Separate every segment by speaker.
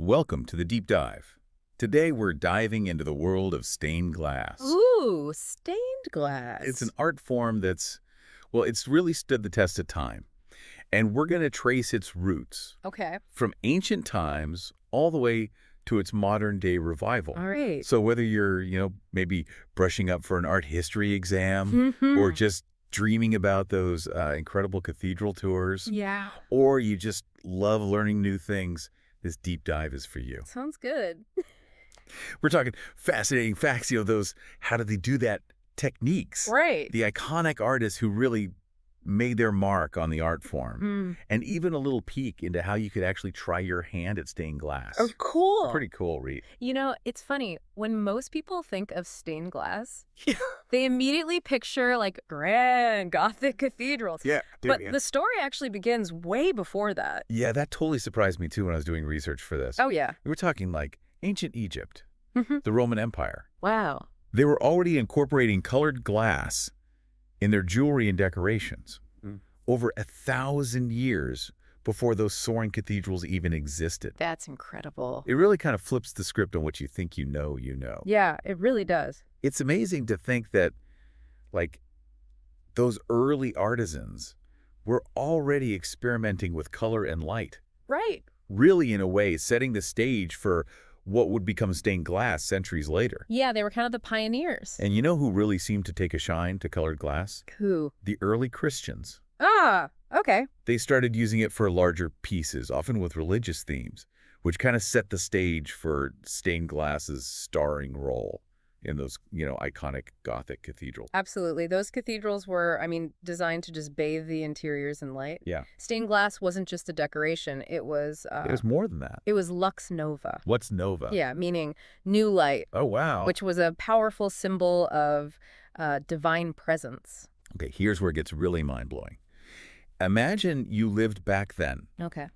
Speaker 1: Welcome to the Deep Dive. Today we're diving into the world of stained glass.
Speaker 2: Ooh, stained glass.
Speaker 1: It's an art form it's really stood the test of time. And we're going to trace its roots
Speaker 2: Okay.
Speaker 1: from ancient times all the way to its modern-day revival.
Speaker 2: All right.
Speaker 1: So whether you're, maybe brushing up for an art history exam or
Speaker 2: Mm-hmm.
Speaker 1: just dreaming about those incredible cathedral tours,
Speaker 2: Yeah.
Speaker 1: or you just love learning new things, this deep dive is for you.
Speaker 2: Sounds good.
Speaker 1: We're talking fascinating facts, those how did they do that techniques.
Speaker 2: Right.
Speaker 1: The iconic artists who really made their mark on the art form. And even a little peek into how you could actually try your hand at stained glass.
Speaker 2: Oh, cool.
Speaker 1: Pretty cool, Reed.
Speaker 2: You know, it's funny. When most people think of stained glass,
Speaker 1: Yeah.
Speaker 2: they immediately picture like grand Gothic cathedrals.
Speaker 1: Yeah.
Speaker 2: But the story actually begins way before that.
Speaker 1: Yeah, that totally surprised me too when I was doing research for this.
Speaker 2: Oh, yeah.
Speaker 1: We were talking like ancient Egypt,
Speaker 2: Mm-hmm.
Speaker 1: the Roman Empire.
Speaker 2: Wow.
Speaker 1: They were already incorporating colored glass in their jewelry and decorations over 1,000 years before those soaring cathedrals even existed.
Speaker 2: That's incredible.
Speaker 1: It really kind of flips the script on what you think you know.
Speaker 2: Yeah, it really does.
Speaker 1: It's amazing to think that, like, those early artisans were already experimenting with color and light,
Speaker 2: Right.
Speaker 1: really, in a way, setting the stage for what would become stained glass centuries later.
Speaker 2: Yeah, they were kind of the pioneers.
Speaker 1: And you know who really seemed to take a shine to colored glass?
Speaker 2: Who?
Speaker 1: The early Christians.
Speaker 2: Ah, okay.
Speaker 1: They started using it for larger pieces, often with religious themes, which kind of set the stage for stained glass's starring role in those, iconic Gothic cathedrals.
Speaker 2: Absolutely. Those cathedrals were, designed to just bathe the interiors in light.
Speaker 1: Yeah.
Speaker 2: Stained glass wasn't just a decoration. It was
Speaker 1: More than that.
Speaker 2: it was lux nova.
Speaker 1: What's nova?
Speaker 2: Yeah, meaning new light,
Speaker 1: Oh, wow.
Speaker 2: which was a powerful symbol of divine presence.
Speaker 1: Okay, here's where it gets really mind-blowing. Imagine you lived back then
Speaker 2: Okay.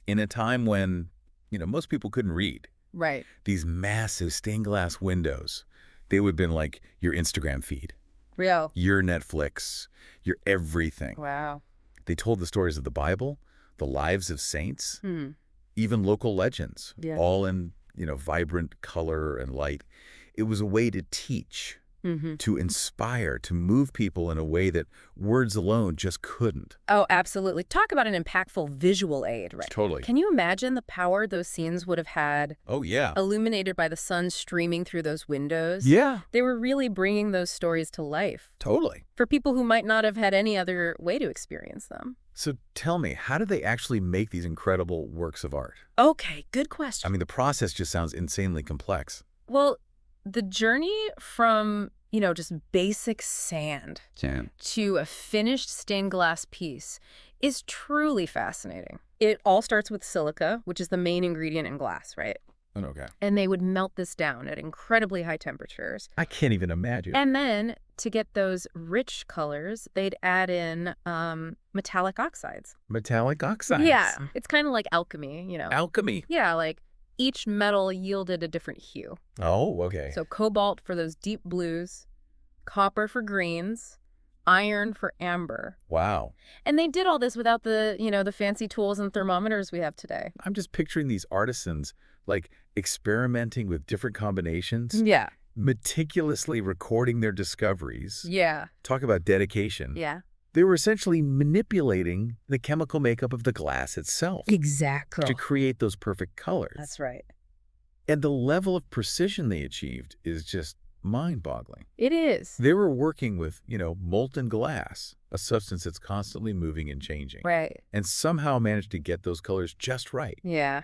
Speaker 1: in a time when, most people couldn't read.
Speaker 2: Right.
Speaker 1: These massive stained glass windows, they would have been like your Instagram feed,
Speaker 2: Real.
Speaker 1: your Netflix, your everything.
Speaker 2: Wow.
Speaker 1: They told the stories of the Bible, the lives of saints,
Speaker 2: Hmm.
Speaker 1: even local legends,
Speaker 2: Yeah.
Speaker 1: all in, vibrant color and light. It was a way to teach,
Speaker 2: Mm-hmm.
Speaker 1: to inspire, to move people in a way that words alone just couldn't.
Speaker 2: Oh, absolutely. Talk about an impactful visual aid, right?
Speaker 1: Totally.
Speaker 2: Can you imagine the power those scenes would have had,
Speaker 1: Oh, yeah.
Speaker 2: illuminated by the sun streaming through those windows?
Speaker 1: Yeah,
Speaker 2: They were really bringing those stories to life
Speaker 1: totally.
Speaker 2: for people who might not have had any other way to experience them.
Speaker 1: So tell me, how do they actually make these incredible works of art?
Speaker 2: Okay, good
Speaker 1: I
Speaker 2: question.
Speaker 1: mean, the process just sounds insanely complex.
Speaker 2: Well, the journey from, just basic sand to a finished stained glass piece is truly fascinating. It all starts with silica, which is the main ingredient in glass, right?
Speaker 1: Okay.
Speaker 2: And they would melt this down at incredibly high temperatures.
Speaker 1: I can't even imagine.
Speaker 2: And then to get those rich colors, they'd add in metallic oxides.
Speaker 1: Metallic oxides.
Speaker 2: Yeah, it's kind of like alchemy,
Speaker 1: Alchemy.
Speaker 2: Yeah, like each metal yielded a different hue.
Speaker 1: Oh, okay.
Speaker 2: So cobalt for those deep blues, copper for greens, iron for amber.
Speaker 1: Wow.
Speaker 2: And they did all this without the fancy tools and thermometers we have today.
Speaker 1: I'm just picturing these artisans, like, experimenting with different combinations,
Speaker 2: Yeah.
Speaker 1: meticulously recording their discoveries.
Speaker 2: Yeah.
Speaker 1: Talk about dedication.
Speaker 2: Yeah.
Speaker 1: They were essentially manipulating the chemical makeup of the glass itself
Speaker 2: Exactly.
Speaker 1: to create those perfect colors.
Speaker 2: That's right.
Speaker 1: And the level of precision they achieved is just mind-boggling.
Speaker 2: It is.
Speaker 1: They were working with, molten glass, a substance that's constantly moving and changing,
Speaker 2: Right.
Speaker 1: and somehow managed to get those colors just right.
Speaker 2: Yeah,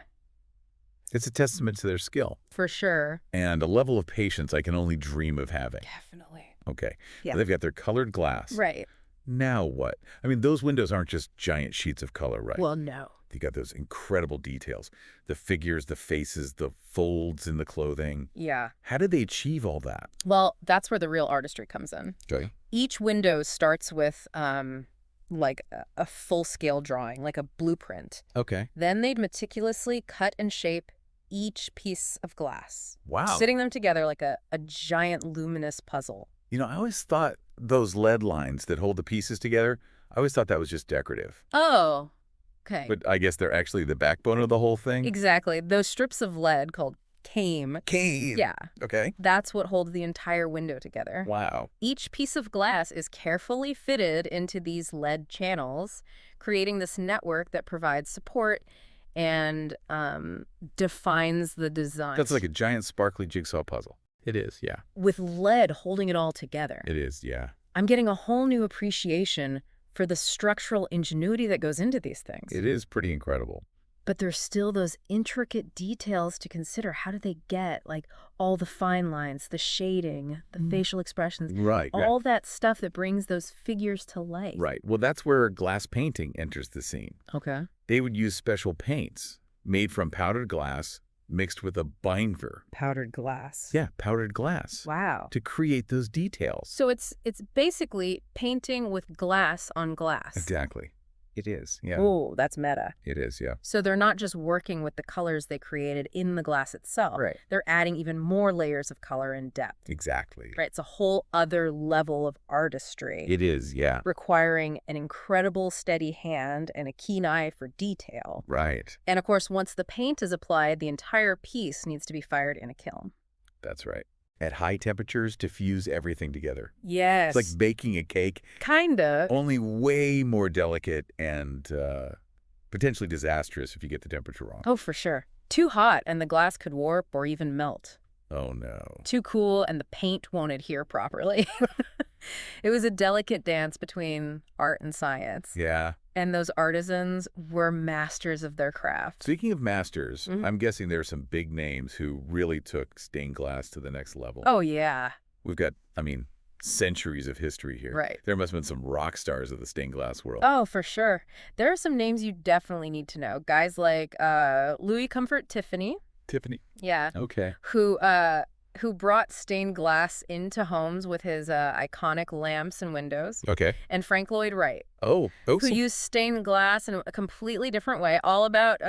Speaker 1: It's a testament to their skill
Speaker 2: for sure.
Speaker 1: and a level of patience I can only dream of having.
Speaker 2: Definitely.
Speaker 1: Okay,
Speaker 2: Yeah.
Speaker 1: they've got their colored glass.
Speaker 2: Right.
Speaker 1: Now what? I mean, those windows aren't just giant sheets of color, right?
Speaker 2: Well, no.
Speaker 1: You got those incredible details, the figures, the faces, the folds in the clothing.
Speaker 2: Yeah.
Speaker 1: How did they achieve all that?
Speaker 2: Well, that's where the real artistry comes in.
Speaker 1: Okay.
Speaker 2: Each window starts with like a full-scale drawing, like a blueprint.
Speaker 1: Okay.
Speaker 2: Then they'd meticulously cut and shape each piece of glass,
Speaker 1: Wow.
Speaker 2: sitting them together like a giant luminous puzzle.
Speaker 1: I always thought those lead lines that hold the pieces together, I always thought that was just decorative.
Speaker 2: Oh, Okay.
Speaker 1: But I guess they're actually the backbone of the whole thing?
Speaker 2: Exactly. Those strips of lead called came.
Speaker 1: Cane.
Speaker 2: Yeah.
Speaker 1: Okay.
Speaker 2: That's what holds the entire window together.
Speaker 1: Wow.
Speaker 2: Each piece of glass is carefully fitted into these lead channels, creating this network that provides support and defines the design.
Speaker 1: That's like a giant sparkly jigsaw puzzle.
Speaker 3: It is, yeah.
Speaker 2: With lead holding it all together.
Speaker 1: It is, yeah.
Speaker 2: I'm getting a whole new appreciation for the structural ingenuity that goes into these things.
Speaker 1: It is pretty incredible.
Speaker 2: But there's still those intricate details to consider. How do they get, like, all the fine lines, the shading, the facial expressions,
Speaker 1: Right.
Speaker 2: all that stuff that brings those figures to life?
Speaker 1: Right. Well, that's where glass painting enters the scene.
Speaker 2: Okay.
Speaker 1: They would use special paints made from powdered glass mixed with a binder.
Speaker 2: Powdered glass.
Speaker 1: Yeah, powdered glass.
Speaker 2: Wow.
Speaker 1: To create those details.
Speaker 2: So it's basically painting with glass on glass.
Speaker 1: Exactly. It is, yeah.
Speaker 2: Oh, that's meta.
Speaker 1: It is, yeah.
Speaker 2: So they're not just working with the colors they created in the glass itself.
Speaker 1: Right.
Speaker 2: They're adding even more layers of color and depth.
Speaker 1: Exactly.
Speaker 2: Right. It's a whole other level of artistry.
Speaker 1: It is, yeah.
Speaker 2: Requiring an incredible steady hand and a keen eye for detail.
Speaker 1: Right.
Speaker 2: And of course, once the paint is applied, the entire piece needs to be fired in a kiln.
Speaker 1: That's right. At high temperatures to fuse everything together.
Speaker 2: Yes.
Speaker 1: It's like baking a cake.
Speaker 2: Kinda.
Speaker 1: Only way more delicate and potentially disastrous if you get the temperature wrong.
Speaker 2: Oh, for sure. Too hot and the glass could warp or even melt.
Speaker 1: Oh, no.
Speaker 2: Too cool and the paint won't adhere properly. It was a delicate dance between art and science.
Speaker 1: Yeah.
Speaker 2: And those artisans were masters of their craft.
Speaker 1: Speaking of masters, I'm guessing there are some big names who really took stained glass to the next level.
Speaker 2: Oh, yeah.
Speaker 1: We've got, centuries of history here.
Speaker 2: Right.
Speaker 1: There must have been some rock stars of the stained glass world.
Speaker 2: Oh, for sure. There are some names you definitely need to know. Guys like Louis Comfort Tiffany.
Speaker 1: Tiffany.
Speaker 2: Yeah.
Speaker 1: Okay.
Speaker 2: Who brought stained glass into homes with his iconic lamps and windows.
Speaker 1: Okay.
Speaker 2: And Frank Lloyd Wright.
Speaker 1: Oh.
Speaker 2: Who used stained glass in a completely different way, all about,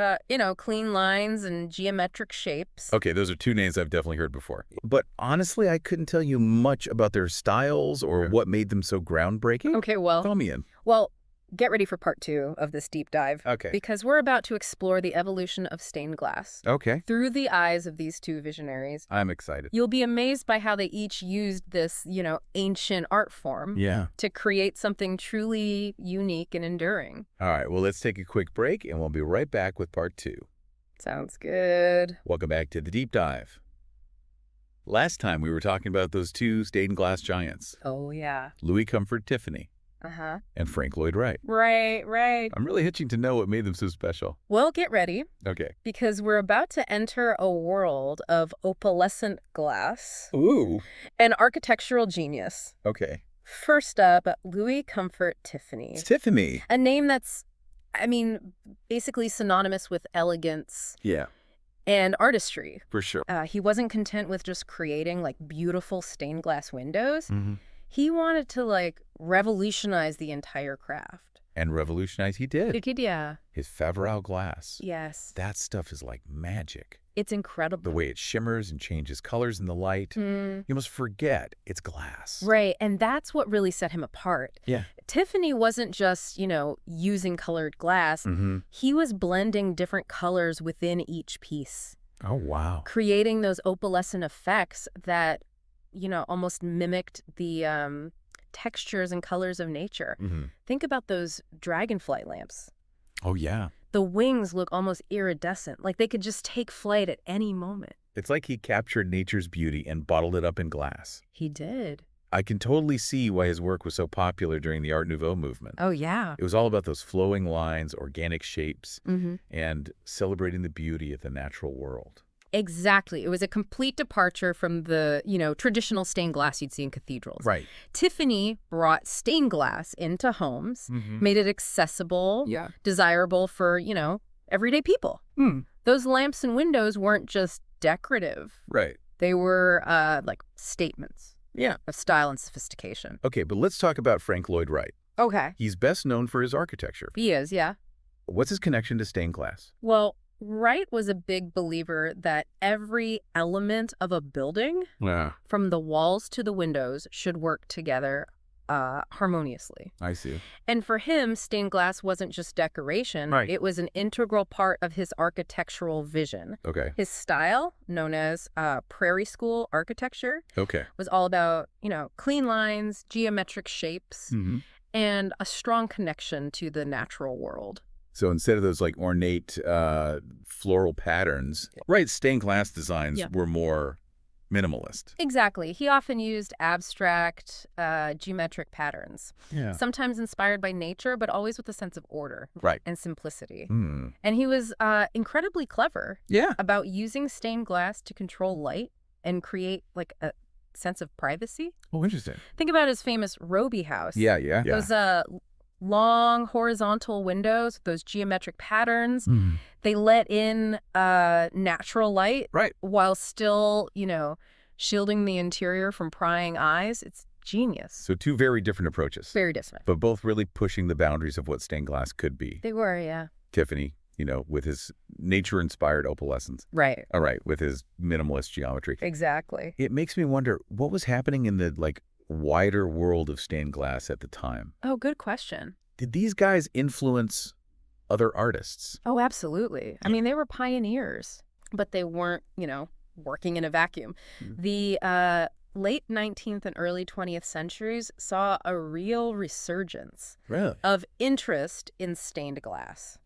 Speaker 2: clean lines and geometric shapes.
Speaker 1: Okay, those are two names I've definitely heard before. But honestly, I couldn't tell you much about their styles or what made them so groundbreaking.
Speaker 2: Okay, well.
Speaker 1: Call me in.
Speaker 2: Well, get ready for part 2 of this deep dive.
Speaker 1: Okay.
Speaker 2: Because we're about to explore the evolution of stained glass.
Speaker 1: Okay.
Speaker 2: Through the eyes of these two visionaries.
Speaker 1: I'm excited.
Speaker 2: You'll be amazed by how they each used this, ancient art form to create something truly unique and enduring.
Speaker 1: All right, well, let's take a quick break, and we'll be right back with part 2.
Speaker 2: Sounds good.
Speaker 1: Welcome back to the deep dive. Last time, we were talking about those two stained glass giants.
Speaker 2: Oh, yeah.
Speaker 1: Louis Comfort Tiffany.
Speaker 2: Uh-huh.
Speaker 1: And Frank Lloyd Wright.
Speaker 2: Right.
Speaker 1: I'm really itching to know what made them so special.
Speaker 2: Well, get ready.
Speaker 1: Okay.
Speaker 2: Because we're about to enter a world of opalescent glass.
Speaker 1: Ooh.
Speaker 2: And architectural genius.
Speaker 1: Okay.
Speaker 2: First up, Louis Comfort Tiffany.
Speaker 1: It's Tiffany.
Speaker 2: A name that's, basically synonymous with elegance.
Speaker 1: Yeah.
Speaker 2: And artistry.
Speaker 1: For sure.
Speaker 2: He wasn't content with just creating, beautiful stained glass windows.
Speaker 1: Mm-hmm.
Speaker 2: He wanted to, revolutionize the entire craft.
Speaker 1: And revolutionize he did.
Speaker 2: Yeah.
Speaker 1: His Faverolles glass.
Speaker 2: Yes.
Speaker 1: That stuff is like magic.
Speaker 2: It's incredible.
Speaker 1: The way it shimmers and changes colors in the light. You must forget it's glass.
Speaker 2: Right, and that's what really set him apart.
Speaker 1: Yeah.
Speaker 2: Tiffany wasn't just, using colored glass.
Speaker 1: Mm-hmm.
Speaker 2: He was blending different colors within each piece.
Speaker 1: Oh, wow.
Speaker 2: Creating those opalescent effects that, almost mimicked the textures and colors of nature.
Speaker 1: Mm-hmm.
Speaker 2: Think about those dragonfly lamps.
Speaker 1: Oh, yeah.
Speaker 2: The wings look almost iridescent, like they could just take flight at any moment.
Speaker 1: It's like he captured nature's beauty and bottled it up in glass.
Speaker 2: He did.
Speaker 1: I can totally see why his work was so popular during the Art Nouveau movement.
Speaker 2: Oh, yeah.
Speaker 1: It was all about those flowing lines, organic shapes,
Speaker 2: Mm-hmm.
Speaker 1: and celebrating the beauty of the natural world.
Speaker 2: Exactly. It was a complete departure from the, traditional stained glass you'd see in cathedrals.
Speaker 1: Right.
Speaker 2: Tiffany brought stained glass into homes, made it accessible, desirable for, everyday people. Those lamps and windows weren't just decorative.
Speaker 1: Right.
Speaker 2: They were, statements.
Speaker 1: Yeah.
Speaker 2: Of style and sophistication.
Speaker 1: Okay, but let's talk about Frank Lloyd Wright.
Speaker 2: Okay.
Speaker 1: He's best known for his architecture.
Speaker 2: He is, yeah.
Speaker 1: What's his connection to stained glass?
Speaker 2: Well, Wright was a big believer that every element of a building,
Speaker 1: Yeah.
Speaker 2: from the walls to the windows, should work together harmoniously.
Speaker 1: I see.
Speaker 2: And for him, stained glass wasn't just decoration.
Speaker 1: Right.
Speaker 2: It was an integral part of his architectural vision.
Speaker 1: Okay.
Speaker 2: His style, known as prairie school architecture,
Speaker 1: Okay.
Speaker 2: was all about, clean lines, geometric shapes, and a strong connection to the natural world.
Speaker 1: So instead of those like ornate floral patterns, right, stained glass designs were more minimalist.
Speaker 2: Exactly. He often used abstract, geometric patterns, sometimes inspired by nature, but always with a sense of order and simplicity. And he was incredibly clever about using stained glass to control light and create like a sense of privacy.
Speaker 1: Oh, interesting.
Speaker 2: Think about his famous Roby house.
Speaker 1: Yeah.
Speaker 2: Those long horizontal windows, those geometric patterns, they let in natural light while still, shielding the interior from prying eyes. It's genius.
Speaker 1: So two very different approaches.
Speaker 2: Very different.
Speaker 1: But both really pushing the boundaries of what stained glass could be.
Speaker 2: They were, yeah.
Speaker 1: Tiffany, with his nature-inspired opalescence.
Speaker 2: Right.
Speaker 1: All right, with his minimalist geometry.
Speaker 2: Exactly.
Speaker 1: It makes me wonder, what was happening in the, wider world of stained glass at the time?
Speaker 2: Oh, good question.
Speaker 1: Did these guys influence other artists?
Speaker 2: Oh, absolutely. I mean, they were pioneers, but they weren't, working in a vacuum. The late 19th and early 20th centuries saw a real resurgence of interest in stained glass,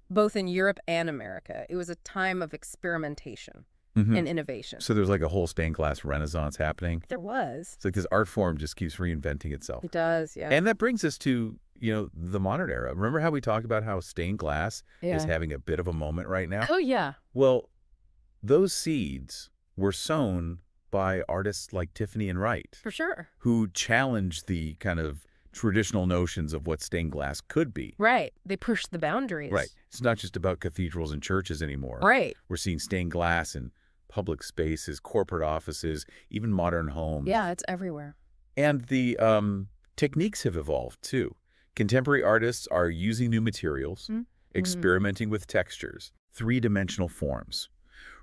Speaker 2: both in Europe and America. It was a time of experimentation. And innovation.
Speaker 1: So there's like a whole stained glass renaissance happening?
Speaker 2: There was.
Speaker 1: It's like this art form just keeps reinventing itself.
Speaker 2: It does, yeah.
Speaker 1: And that brings us to, the modern era. Remember how we talked about how stained glass is having a bit of a moment right now?
Speaker 2: Oh, yeah.
Speaker 1: Well, those seeds were sown by artists like Tiffany and Wright.
Speaker 2: For sure.
Speaker 1: Who challenged the kind of traditional notions of what stained glass could be.
Speaker 2: Right. They pushed the boundaries.
Speaker 1: Right. It's not just about cathedrals and churches anymore.
Speaker 2: Right.
Speaker 1: We're seeing stained glass in public spaces, corporate offices, even modern homes.
Speaker 2: Yeah, it's everywhere.
Speaker 1: And the techniques have evolved, too. Contemporary artists are using new materials, experimenting with textures, three-dimensional forms,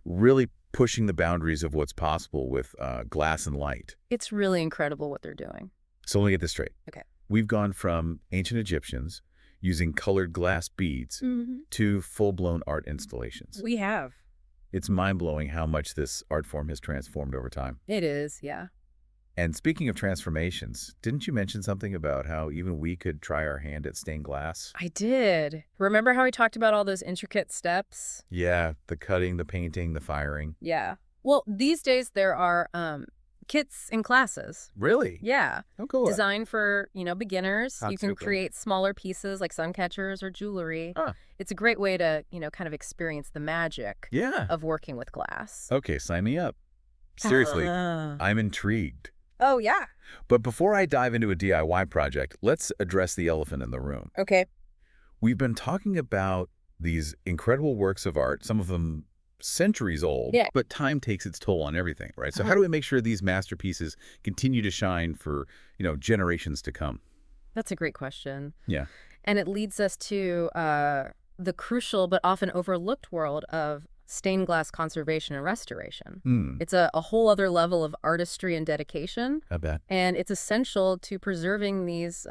Speaker 1: really pushing the boundaries of what's possible with glass and light.
Speaker 2: It's really incredible what they're doing.
Speaker 1: So let me get this straight.
Speaker 2: Okay.
Speaker 1: We've gone from ancient Egyptians using colored glass beads to full-blown art installations.
Speaker 2: We have.
Speaker 1: It's mind-blowing how much this art form has transformed over time.
Speaker 2: It is, yeah.
Speaker 1: And speaking of transformations, didn't you mention something about how even we could try our hand at stained glass?
Speaker 2: I did. Remember how we talked about all those intricate steps?
Speaker 1: Yeah, the cutting, the painting, the firing.
Speaker 2: Yeah. Well, these days there are kits and classes.
Speaker 1: Really?
Speaker 2: Yeah.
Speaker 1: Oh, cool.
Speaker 2: Designed for, beginners. You can
Speaker 1: super.
Speaker 2: create smaller pieces like sun catchers or jewelry. It's a great way to, kind of experience the magic of working with glass.
Speaker 1: Okay, sign me up. Seriously, I'm intrigued.
Speaker 2: Oh, yeah.
Speaker 1: But before I dive into a DIY project, let's address the elephant in the room.
Speaker 2: Okay.
Speaker 1: We've been talking about these incredible works of art, some of them centuries old, but time takes its toll on everything, right? So how do we make sure these masterpieces continue to shine for, generations to come?
Speaker 2: That's a great question.
Speaker 1: Yeah.
Speaker 2: And it leads us to the crucial but often overlooked world of stained glass conservation and restoration. It's a whole other level of artistry and dedication.
Speaker 1: I bet.
Speaker 2: And it's essential to preserving these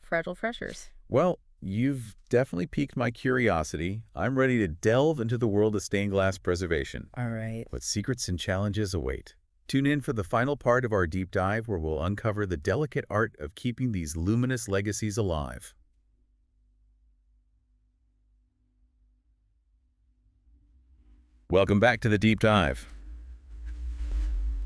Speaker 2: fragile treasures.
Speaker 1: Well, you've definitely piqued my curiosity. I'm ready to delve into the world of stained glass preservation.
Speaker 2: All right.
Speaker 1: What secrets and challenges await? Tune in for the final part of our deep dive where we'll uncover the delicate art of keeping these luminous legacies alive. Welcome back to the deep dive.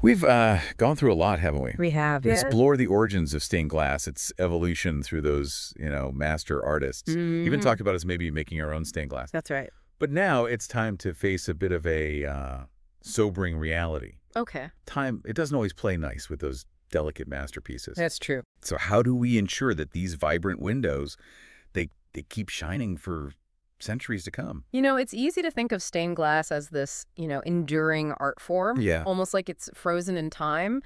Speaker 1: We've gone through a lot, haven't we?
Speaker 2: We have.
Speaker 1: Explore the origins of stained glass, its evolution through those, master artists. Even talked about us maybe making our own stained glass.
Speaker 2: That's right.
Speaker 1: But now it's time to face a bit of a sobering reality.
Speaker 2: Okay.
Speaker 1: Time, it doesn't always play nice with those delicate masterpieces.
Speaker 2: That's true.
Speaker 1: So how do we ensure that these vibrant windows, they keep shining for centuries to come?
Speaker 2: It's easy to think of stained glass as this, enduring art form.
Speaker 1: Yeah.
Speaker 2: Almost like it's frozen in time.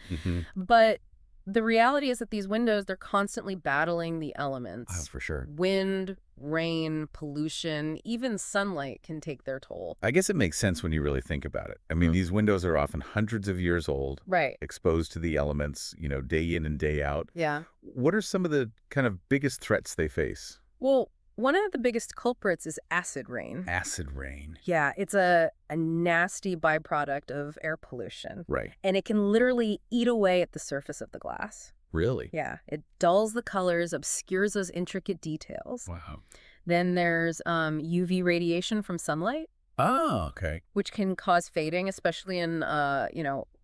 Speaker 2: But the reality is that these windows, they're constantly battling the elements.
Speaker 1: Oh, for sure.
Speaker 2: Wind, rain, pollution, even sunlight can take their toll.
Speaker 1: I guess it makes sense when you really think about it. I mean, these windows are often hundreds of years old,
Speaker 2: Right.
Speaker 1: exposed to the elements, day in and day out.
Speaker 2: Yeah.
Speaker 1: What are some of the kind of biggest threats they face?
Speaker 2: Well, one of the biggest culprits is acid rain.
Speaker 1: Acid rain.
Speaker 2: Yeah, it's a nasty byproduct of air pollution.
Speaker 1: Right.
Speaker 2: And it can literally eat away at the surface of the glass.
Speaker 1: Really?
Speaker 2: Yeah, it dulls the colors, obscures those intricate details.
Speaker 1: Wow.
Speaker 2: Then there's UV radiation from sunlight,
Speaker 1: Oh, okay.
Speaker 2: which can cause fading, especially in,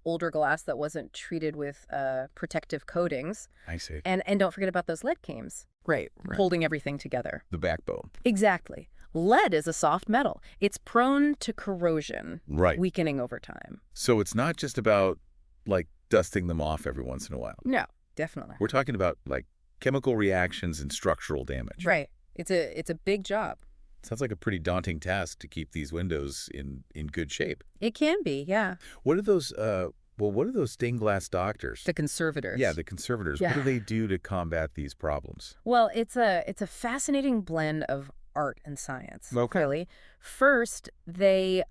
Speaker 2: older glass that wasn't treated with protective coatings.
Speaker 1: I see.
Speaker 2: And don't forget about those lead cames. Right. Holding everything together.
Speaker 1: The backbone.
Speaker 2: Exactly. Lead is a soft metal. It's prone to corrosion,
Speaker 1: Right.
Speaker 2: weakening over time.
Speaker 1: So it's not just about, like, dusting them off every once in a while.
Speaker 2: No, definitely.
Speaker 1: We're talking about, like, chemical reactions and structural damage.
Speaker 2: Right. It's a big job.
Speaker 1: Sounds like a pretty daunting task to keep these windows in good shape.
Speaker 2: It can be, yeah.
Speaker 1: What are those, what are those stained glass doctors?
Speaker 2: The conservators.
Speaker 1: Yeah, the conservators.
Speaker 2: Yeah.
Speaker 1: What do they do to combat these problems?
Speaker 2: Well, it's a fascinating blend of art and science.
Speaker 1: Okay.
Speaker 2: Really. First, they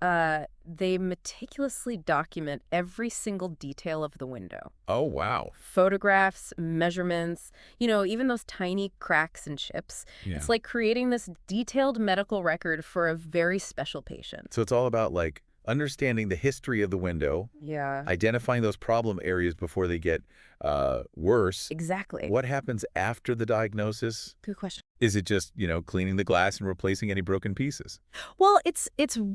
Speaker 2: meticulously document every single detail of the window.
Speaker 1: Oh, wow.
Speaker 2: Photographs, measurements, even those tiny cracks and chips.
Speaker 1: Yeah.
Speaker 2: It's like creating this detailed medical record for a very special patient.
Speaker 1: So it's all about, like, understanding the history of the window,
Speaker 2: Yeah.
Speaker 1: identifying those problem areas before they get worse.
Speaker 2: Exactly.
Speaker 1: What happens after the diagnosis?
Speaker 2: Good question.
Speaker 1: Is it just, cleaning the glass and replacing any broken pieces?
Speaker 2: Well, it's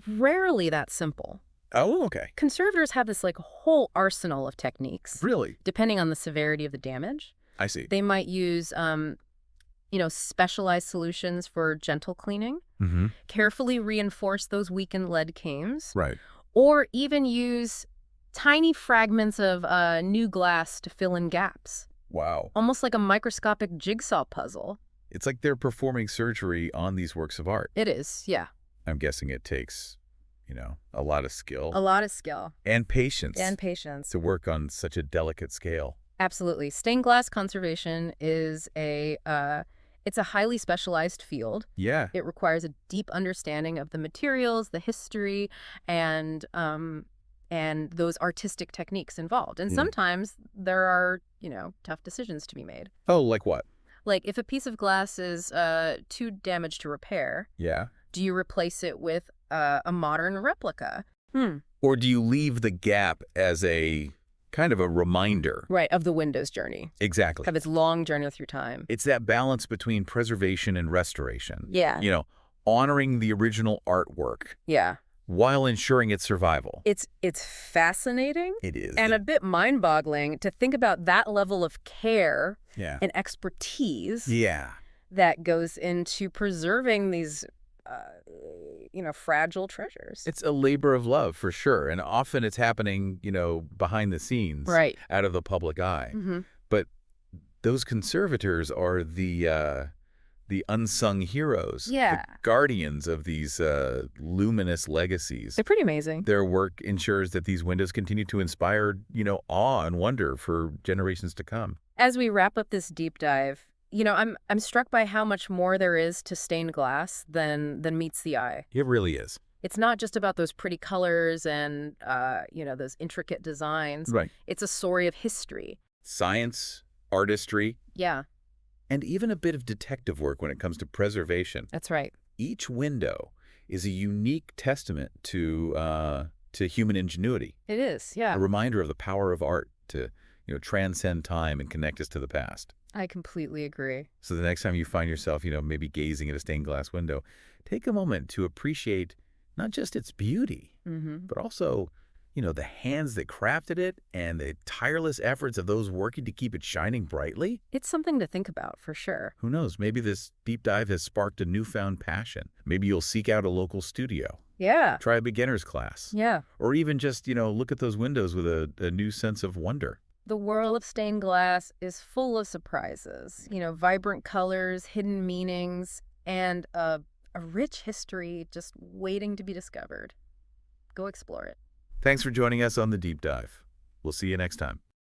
Speaker 2: rarely that simple.
Speaker 1: Oh, okay.
Speaker 2: Conservators have this whole arsenal of techniques,
Speaker 1: Really?
Speaker 2: depending on the severity of the damage.
Speaker 1: I see.
Speaker 2: They might use, specialized solutions for gentle cleaning,
Speaker 1: Mm-hmm.
Speaker 2: carefully reinforce those weakened lead cames,
Speaker 1: Right.
Speaker 2: or even use tiny fragments of new glass to fill in gaps,
Speaker 1: Wow.
Speaker 2: almost like a microscopic jigsaw puzzle.
Speaker 1: It's like they're performing surgery on these works of art.
Speaker 2: It is, yeah.
Speaker 1: I'm guessing it takes, a lot of skill.
Speaker 2: A lot of skill.
Speaker 1: And patience.
Speaker 2: And patience.
Speaker 1: to work on such a delicate scale.
Speaker 2: Absolutely. Stained glass conservation is it's a highly specialized field.
Speaker 1: Yeah.
Speaker 2: It requires a deep understanding of the materials, the history, and those artistic techniques involved. And sometimes there are, tough decisions to be made.
Speaker 1: Oh, like what?
Speaker 2: Like if a piece of glass is too damaged to repair,
Speaker 1: Yeah.
Speaker 2: do you replace it with a modern replica?
Speaker 1: Or do you leave the gap as a kind of a reminder?
Speaker 2: Right, of the Windows journey,
Speaker 1: Exactly.
Speaker 2: of its long journey through time.
Speaker 1: It's that balance between preservation and restoration.
Speaker 2: Yeah.
Speaker 1: Honoring the original artwork
Speaker 2: Yeah.
Speaker 1: while ensuring its survival.
Speaker 2: It's fascinating.
Speaker 1: It is.
Speaker 2: And a bit mind-boggling to think about that level of care
Speaker 1: Yeah.
Speaker 2: and expertise
Speaker 1: Yeah.
Speaker 2: that goes into preserving these, fragile treasures.
Speaker 1: It's a labor of love, for sure. And often it's happening, behind the scenes.
Speaker 2: Right.
Speaker 1: Out of the public eye.
Speaker 2: Mm-hmm.
Speaker 1: But those conservators are the unsung heroes.
Speaker 2: Yeah.
Speaker 1: The guardians of these luminous legacies.
Speaker 2: They're pretty amazing.
Speaker 1: Their work ensures that these windows continue to inspire, awe and wonder for generations to come.
Speaker 2: As we wrap up this deep dive, I'm struck by how much more there is to stained glass than meets the eye.
Speaker 1: It really is.
Speaker 2: It's not just about those pretty colors and, those intricate designs.
Speaker 1: Right.
Speaker 2: It's a story of history.
Speaker 1: Science, artistry,
Speaker 2: Yeah,
Speaker 1: and even a bit of detective work when it comes to preservation.
Speaker 2: that's right.
Speaker 1: Each window is a unique testament to human ingenuity.
Speaker 2: It is, yeah.
Speaker 1: A reminder of the power of art to, transcend time and connect us to the past.
Speaker 2: I completely agree.
Speaker 1: So the next time you find yourself, maybe gazing at a stained glass window, take a moment to appreciate not just its beauty, but also, the hands that crafted it and the tireless efforts of those working to keep it shining brightly.
Speaker 2: It's something to think about, for sure.
Speaker 1: Who knows? Maybe this deep dive has sparked a newfound passion. Maybe you'll seek out a local studio.
Speaker 2: Yeah.
Speaker 1: Try a beginner's class.
Speaker 2: Yeah.
Speaker 1: Or even just, look at those windows with a new sense of wonder.
Speaker 2: The world of stained glass is full of surprises, vibrant colors, hidden meanings, and a rich history just waiting to be discovered. Go explore it.
Speaker 1: Thanks for joining us on The Deep Dive. We'll see you next time.